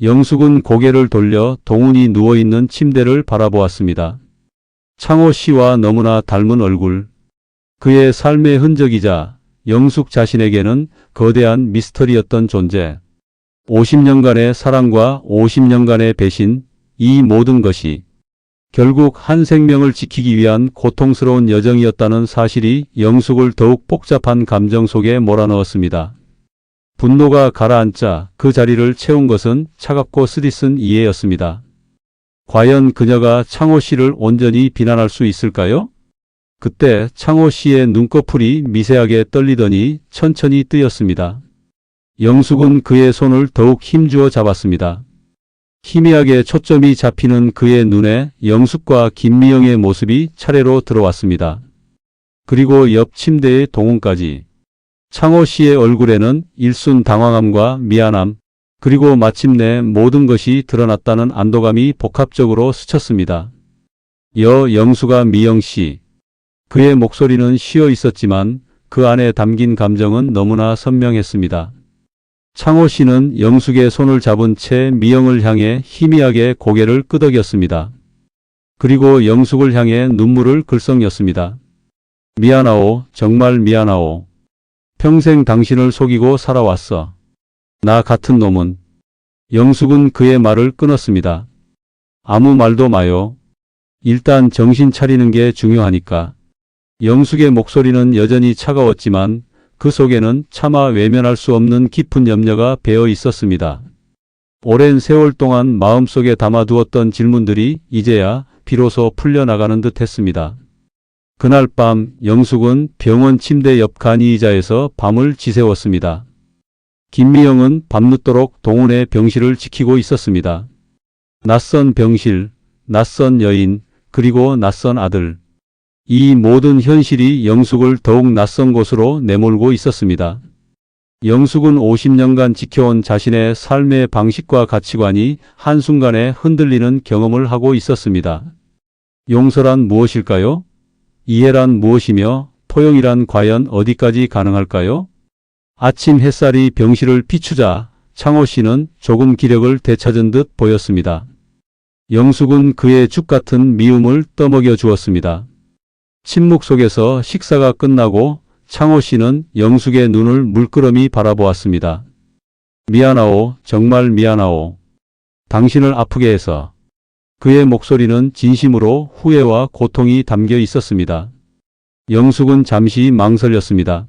영숙은 고개를 돌려 동훈이 누워있는 침대를 바라보았습니다. 창호 씨와 너무나 닮은 얼굴, 그의 삶의 흔적이자 영숙 자신에게는 거대한 미스터리였던 존재. 50년간의 사랑과 50년간의 배신, 이 모든 것이 결국 한 생명을 지키기 위한 고통스러운 여정이었다는 사실이 영숙을 더욱 복잡한 감정 속에 몰아넣었습니다. 분노가 가라앉자 그 자리를 채운 것은 차갑고 쓰디쓴 이해였습니다. 과연 그녀가 창호 씨를 온전히 비난할 수 있을까요? 그때 창호 씨의 눈꺼풀이 미세하게 떨리더니 천천히 뜨였습니다. 영숙은 그의 손을 더욱 힘주어 잡았습니다. 희미하게 초점이 잡히는 그의 눈에 영숙과 김미영의 모습이 차례로 들어왔습니다. 그리고 옆 침대의 동훈까지. 창호 씨의 얼굴에는 일순 당황함과 미안함, 그리고 마침내 모든 것이 드러났다는 안도감이 복합적으로 스쳤습니다. 영수가 미영 씨. 그의 목소리는 쉬어 있었지만 그 안에 담긴 감정은 너무나 선명했습니다. 창호 씨는 영숙의 손을 잡은 채 미영을 향해 희미하게 고개를 끄덕였습니다. 그리고 영숙을 향해 눈물을 글썽였습니다. 미안하오, 정말 미안하오. 평생 당신을 속이고 살아왔어. 나 같은 놈은. 영숙은 그의 말을 끊었습니다. 아무 말도 마요. 일단 정신 차리는 게 중요하니까. 영숙의 목소리는 여전히 차가웠지만 그 속에는 차마 외면할 수 없는 깊은 염려가 배어 있었습니다. 오랜 세월 동안 마음속에 담아두었던 질문들이 이제야 비로소 풀려나가는 듯 했습니다. 그날 밤 영숙은 병원 침대 옆 간이의자에서 밤을 지새웠습니다. 김미영은 밤늦도록 동훈의 병실을 지키고 있었습니다. 낯선 병실, 낯선 여인, 그리고 낯선 아들. 이 모든 현실이 영숙을 더욱 낯선 곳으로 내몰고 있었습니다. 영숙은 50년간 지켜온 자신의 삶의 방식과 가치관이 한순간에 흔들리는 경험을 하고 있었습니다. 용서란 무엇일까요? 이해란 무엇이며 포용이란 과연 어디까지 가능할까요? 아침 햇살이 병실을 비추자 창호 씨는 조금 기력을 되찾은 듯 보였습니다. 영숙은 그의 죽 같은 미움을 떠먹여 주었습니다. 침묵 속에서 식사가 끝나고 창호 씨는 영숙의 눈을 물끄러미 바라보았습니다. 미안하오, 정말 미안하오. 당신을 아프게 해서. 그의 목소리는 진심으로 후회와 고통이 담겨 있었습니다. 영숙은 잠시 망설였습니다.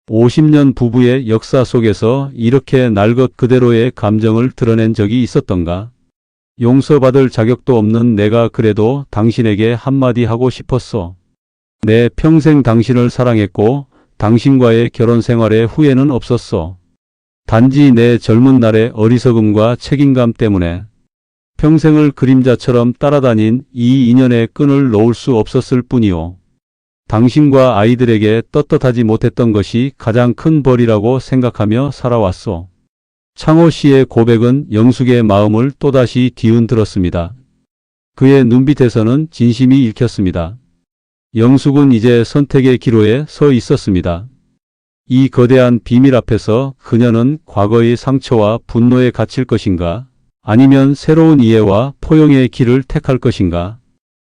50년 부부의 역사 속에서 이렇게 날 것 그대로의 감정을 드러낸 적이 있었던가? 용서받을 자격도 없는 내가 그래도 당신에게 한마디 하고 싶었어. 내 평생 당신을 사랑했고 당신과의 결혼 생활에 후회는 없었어. 단지 내 젊은 날의 어리석음과 책임감 때문에 평생을 그림자처럼 따라다닌 이 인연의 끈을 놓을 수 없었을 뿐이요. 당신과 아이들에게 떳떳하지 못했던 것이 가장 큰 벌이라고 생각하며 살아왔소. 창호 씨의 고백은 영숙의 마음을 또다시 뒤흔들었습니다. 그의 눈빛에서는 진심이 읽혔습니다. 영숙은 이제 선택의 기로에 서 있었습니다. 이 거대한 비밀 앞에서 그녀는 과거의 상처와 분노에 갇힐 것인가? 아니면 새로운 이해와 포용의 길을 택할 것인가?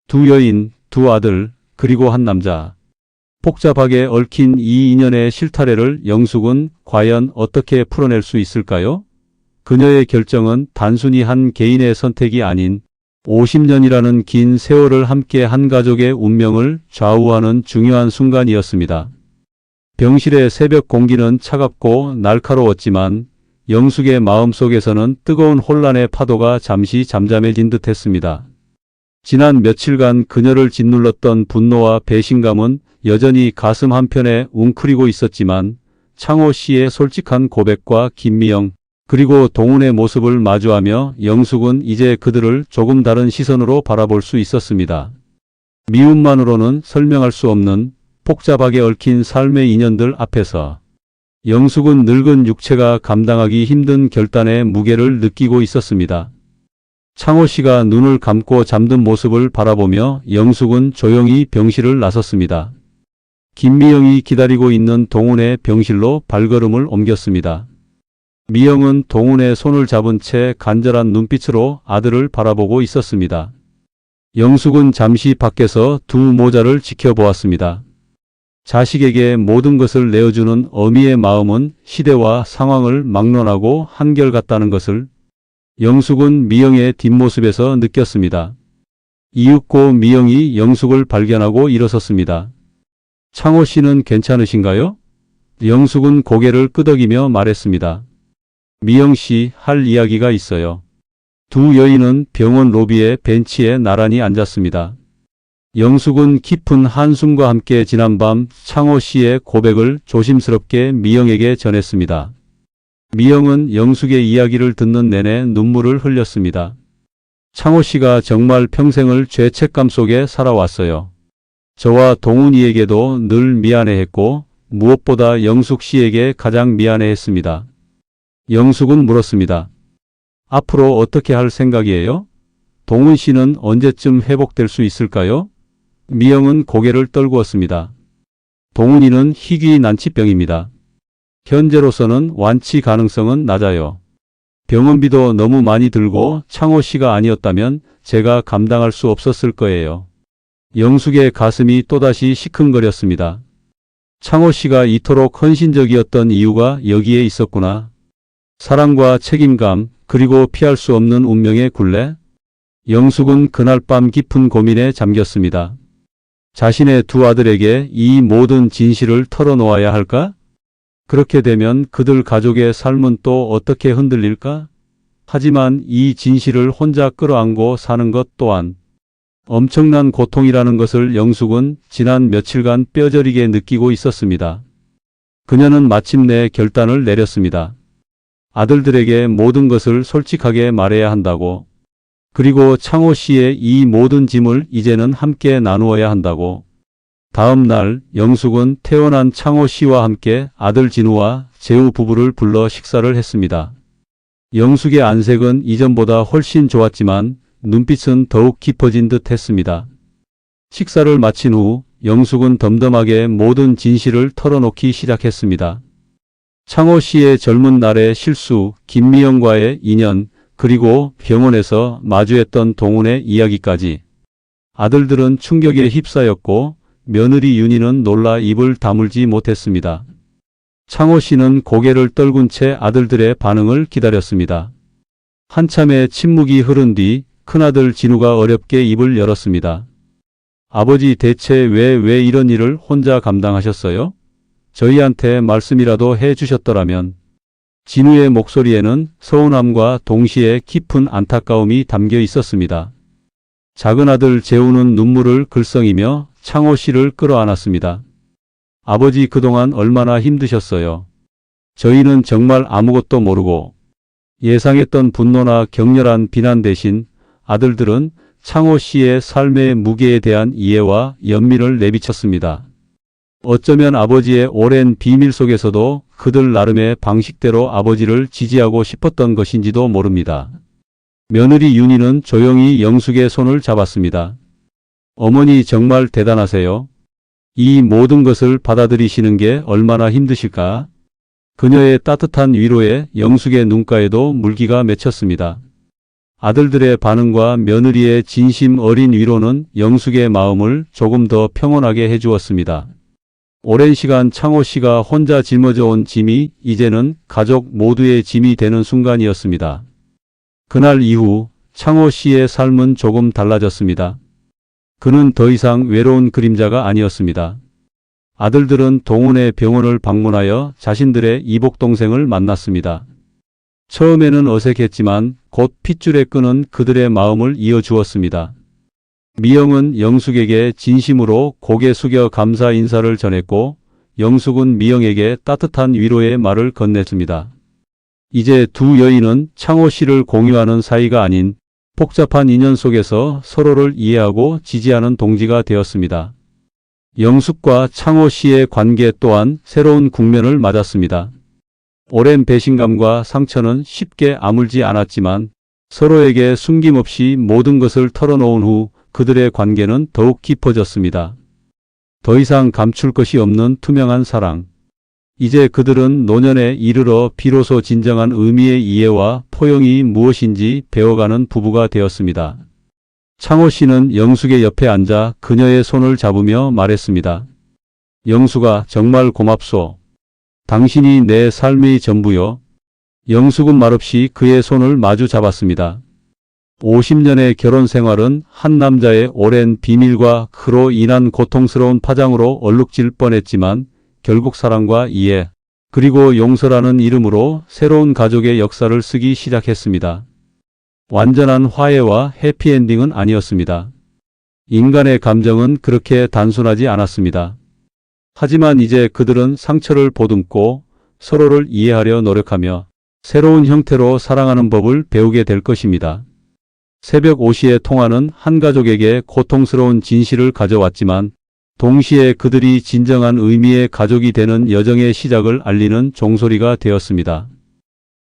두 여인, 두 아들, 그리고 한 남자. 복잡하게 얽힌 이 인연의 실타래를 영숙은 과연 어떻게 풀어낼 수 있을까요? 그녀의 결정은 단순히 한 개인의 선택이 아닌 50년이라는 긴 세월을 함께 한 가족의 운명을 좌우하는 중요한 순간이었습니다. 병실의 새벽 공기는 차갑고 날카로웠지만 영숙의 마음속에서는 뜨거운 혼란의 파도가 잠시 잠잠해진 듯 했습니다. 지난 며칠간 그녀를 짓눌렀던 분노와 배신감은 여전히 가슴 한편에 웅크리고 있었지만 창호 씨의 솔직한 고백과 김미영 그리고 동훈의 모습을 마주하며 영숙은 이제 그들을 조금 다른 시선으로 바라볼 수 있었습니다. 미움만으로는 설명할 수 없는 복잡하게 얽힌 삶의 인연들 앞에서 영숙은 늙은 육체가 감당하기 힘든 결단의 무게를 느끼고 있었습니다. 창호 씨가 눈을 감고 잠든 모습을 바라보며 영숙은 조용히 병실을 나섰습니다. 김미영이 기다리고 있는 동훈의 병실로 발걸음을 옮겼습니다. 미영은 동훈의 손을 잡은 채 간절한 눈빛으로 아들을 바라보고 있었습니다. 영숙은 잠시 밖에서 두 모자를 지켜보았습니다. 자식에게 모든 것을 내어주는 어미의 마음은 시대와 상황을 막론하고 한결같다는 것을 영숙은 미영의 뒷모습에서 느꼈습니다. 이윽고 미영이 영숙을 발견하고 일어섰습니다. 창호 씨는 괜찮으신가요? 영숙은 고개를 끄덕이며 말했습니다. 미영 씨, 할 이야기가 있어요. 두 여인은 병원 로비의 벤치에 나란히 앉았습니다. 영숙은 깊은 한숨과 함께 지난밤 창호 씨의 고백을 조심스럽게 미영에게 전했습니다. 미영은 영숙의 이야기를 듣는 내내 눈물을 흘렸습니다. 창호 씨가 정말 평생을 죄책감 속에 살아왔어요. 저와 동훈이에게도 늘 미안해했고 무엇보다 영숙 씨에게 가장 미안해했습니다. 영숙은 물었습니다. 앞으로 어떻게 할 생각이에요? 동훈 씨는 언제쯤 회복될 수 있을까요? 미영은 고개를 떨구었습니다. 동훈이는 희귀 난치병입니다. 현재로서는 완치 가능성은 낮아요. 병원비도 너무 많이 들고 창호 씨가 아니었다면 제가 감당할 수 없었을 거예요. 영숙의 가슴이 또다시 시큰거렸습니다. 창호 씨가 이토록 헌신적이었던 이유가 여기에 있었구나. 사랑과 책임감, 그리고 피할 수 없는 운명의 굴레. 영숙은 그날 밤 깊은 고민에 잠겼습니다. 자신의 두 아들에게 이 모든 진실을 털어놓아야 할까? 그렇게 되면 그들 가족의 삶은 또 어떻게 흔들릴까? 하지만 이 진실을 혼자 끌어안고 사는 것 또한 엄청난 고통이라는 것을 영숙은 지난 며칠간 뼈저리게 느끼고 있었습니다. 그녀는 마침내 결단을 내렸습니다. 아들들에게 모든 것을 솔직하게 말해야 한다고. 그리고 창호 씨의 이 모든 짐을 이제는 함께 나누어야 한다고. 다음 날 영숙은 태어난 창호 씨와 함께 아들 진우와 재우 부부를 불러 식사를 했습니다. 영숙의 안색은 이전보다 훨씬 좋았지만 눈빛은 더욱 깊어진 듯 했습니다. 식사를 마친 후 영숙은 덤덤하게 모든 진실을 털어놓기 시작했습니다. 창호 씨의 젊은 날의 실수, 김미영과의 인연, 그리고 병원에서 마주했던 동훈의 이야기까지. 아들들은 충격에 휩싸였고 며느리 윤희는 놀라 입을 다물지 못했습니다. 창호 씨는 고개를 떨군 채 아들들의 반응을 기다렸습니다. 한참의 침묵이 흐른 뒤 큰아들 진우가 어렵게 입을 열었습니다. 아버지 대체 왜 이런 일을 혼자 감당하셨어요? 저희한테 말씀이라도 해 주셨더라면. 진우의 목소리에는 서운함과 동시에 깊은 안타까움이 담겨 있었습니다. 작은 아들 재우는 눈물을 글썽이며 창호 씨를 끌어안았습니다. 아버지 그동안 얼마나 힘드셨어요. 저희는 정말 아무것도 모르고 예상했던 분노나 격렬한 비난 대신 아들들은 창호 씨의 삶의 무게에 대한 이해와 연민을 내비쳤습니다. 어쩌면 아버지의 오랜 비밀 속에서도 그들 나름의 방식대로 아버지를 지지하고 싶었던 것인지도 모릅니다. 며느리 윤희는 조용히 영숙의 손을 잡았습니다. 어머니 정말 대단하세요. 이 모든 것을 받아들이시는 게 얼마나 힘드실까? 그녀의 따뜻한 위로에 영숙의 눈가에도 물기가 맺혔습니다. 아들들의 반응과 며느리의 진심 어린 위로는 영숙의 마음을 조금 더 평온하게 해주었습니다. 오랜 시간 창호 씨가 혼자 짊어져 온 짐이 이제는 가족 모두의 짐이 되는 순간이었습니다. 그날 이후 창호 씨의 삶은 조금 달라졌습니다. 그는 더 이상 외로운 그림자가 아니었습니다. 아들들은 동훈의 병원을 방문하여 자신들의 이복 동생을 만났습니다. 처음에는 어색했지만 곧 핏줄에 끄는 그들의 마음을 이어주었습니다. 미영은 영숙에게 진심으로 고개 숙여 감사 인사를 전했고 영숙은 미영에게 따뜻한 위로의 말을 건넸습니다. 이제 두 여인은 창호 씨를 공유하는 사이가 아닌 복잡한 인연 속에서 서로를 이해하고 지지하는 동지가 되었습니다. 영숙과 창호 씨의 관계 또한 새로운 국면을 맞았습니다. 오랜 배신감과 상처는 쉽게 아물지 않았지만 서로에게 숨김없이 모든 것을 털어놓은 후 그들의 관계는 더욱 깊어졌습니다. 더 이상 감출 것이 없는 투명한 사랑. 이제 그들은 노년에 이르러 비로소 진정한 의미의 이해와 포용이 무엇인지 배워가는 부부가 되었습니다. 창호 씨는 영숙의 옆에 앉아 그녀의 손을 잡으며 말했습니다. 영숙아, 정말 고맙소. 당신이 내 삶의 전부요. 영숙은 말없이 그의 손을 마주 잡았습니다. 50년의 결혼 생활은 한 남자의 오랜 비밀과 그로 인한 고통스러운 파장으로 얼룩질 뻔했지만 결국 사랑과 이해, 그리고 용서라는 이름으로 새로운 가족의 역사를 쓰기 시작했습니다. 완전한 화해와 해피엔딩은 아니었습니다. 인간의 감정은 그렇게 단순하지 않았습니다. 하지만 이제 그들은 상처를 보듬고 서로를 이해하려 노력하며 새로운 형태로 사랑하는 법을 배우게 될 것입니다. 새벽 5시의 통화는 한 가족에게 고통스러운 진실을 가져왔지만 동시에 그들이 진정한 의미의 가족이 되는 여정의 시작을 알리는 종소리가 되었습니다.